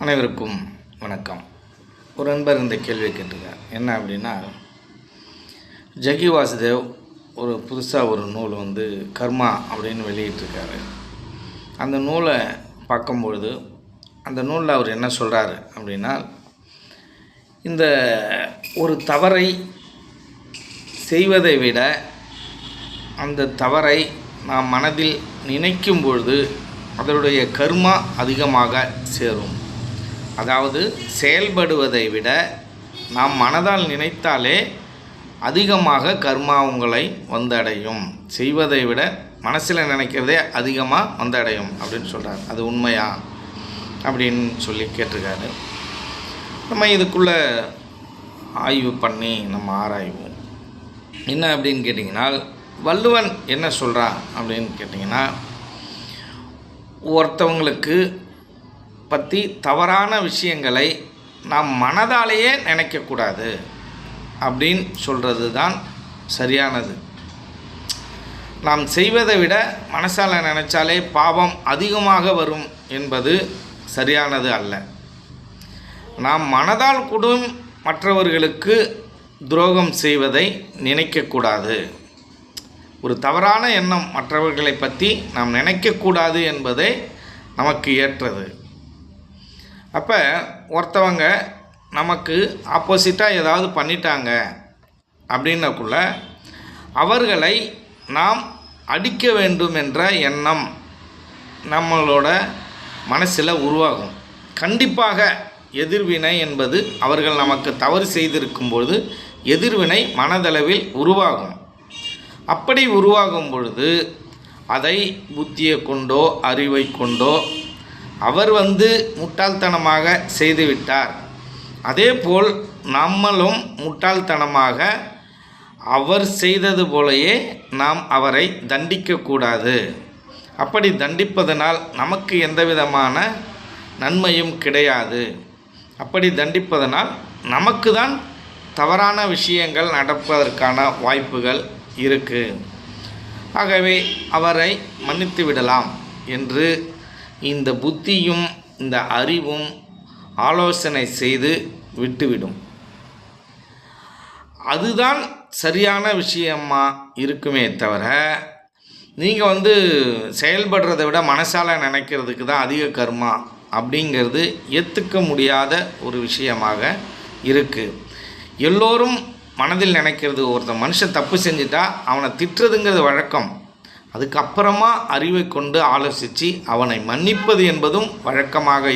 அனைவருக்கும் வணக்கம். ஒரு நண்பர் இந்த கேள்வியை கேட்டிருக்கார். என்ன அப்படின்னா, ஜக்கி வாசுதேவ் ஒரு புதுசாக ஒரு நூல் கர்மா அப்படின்னு வெளியிட்டிருக்காரு. அந்த நூலை பார்க்கும்பொழுது அந்த நூலில் அவர் என்ன சொல்கிறாரு அப்படின்னா, இந்த ஒரு தவறை செய்வதை விட அந்த தவறை நாம் மனதில் நினைக்கும் பொழுது அதனுடைய கர்மா அதிகமாக சேரும். அதாவது செயல்படுவதை விட நாம் மனதால் நினைத்தாலே அதிகமாக கர்மா உங்களை வந்தடையும். செய்வதை விட மனசில் நினைக்கிறதே அதிகமாக வந்தடையும் அப்படின்னு சொல்கிறார். அது உண்மையா அப்படின்னு சொல்லி கேட்டிருக்காரு. நம்ம இதுக்குள்ளே ஆய்வு பண்ணி நம்ம ஆராய்வோம். என்ன அப்படின்னு கேட்டிங்கன்னா, வள்ளுவன் என்ன சொல்கிறான் அப்படின்னு கேட்டிங்கன்னா, ஒருத்தவங்களுக்கு பற்றி தவறான விஷயங்களை நாம் மனதாலேயே நினைக்கக்கூடாது அப்படின்னு சொல்கிறது தான் சரியானது. நாம் செய்வதை விட மனசால் நினைச்சாலே பாவம் அதிகமாக வரும் என்பது சரியானது அல்ல. நாம் மனதால் கூட மற்றவர்களுக்கு துரோகம் செய்வதை நினைக்கக்கூடாது. ஒரு தவறான எண்ணம் மற்றவர்களை பற்றி நாம் நினைக்கக்கூடாது என்பதை நமக்கு ஏற்றது. அப்போ ஒருத்தவங்க நமக்கு ஆப்போசிட்டாக ஏதாவது பண்ணிட்டாங்க அப்படின்னக்குள்ள அவர்களை நாம் அடிக்க வேண்டும் என்ற எண்ணம் நம்மளோட மனசில் உருவாகும். கண்டிப்பாக எதிர்வினை என்பது அவர்கள் நமக்கு தவறு செய்திருக்கும்போது எதிர்வினை மனதளவில் உருவாகும். அப்படி உருவாகும் பொழுது அதை புத்தியை கொண்டோ அறிவை கொண்டோ அவர் முட்டாள்தனமாக செய்துவிட்டார், அதேபோல் நம்மளும் முட்டாள்தனமாக அவர் செய்தது போலவே நாம் அவரை தண்டிக்கக்கூடாது. அப்படி தண்டிப்பதனால் நமக்கு எந்த விதமான நன்மையும் கிடையாது. அப்படி தண்டிப்பதனால் நமக்கு தான் தவறான விஷயங்கள் நடப்பதற்கான வாய்ப்புகள் இருக்குது. ஆகவே அவரை மன்னித்து விடலாம் என்று இந்த புத்தியும் இந்த அறிவும் ஆலோசனை செய்து விட்டுவிடும். அதுதான் சரியான விஷயமா இருக்குமே தவிர, நீங்கள் செயல்படுறதை விட மனசால் நினைக்கிறதுக்கு தான் அதிக கர்மா அப்படிங்கிறது ஏற்றுக்க முடியாத ஒரு விஷயமாக இருக்குது. எல்லோரும் மனதில் நினைக்கிறது, ஒருத்தன் மனுஷன் தப்பு செஞ்சுட்டா அவனை திட்டுறதுங்கிறது வழக்கம். அதுக்கப்புறமா அறிவை கொண்டு ஆலோசித்து அவனை மன்னிப்பது என்பதும் வழக்கமாக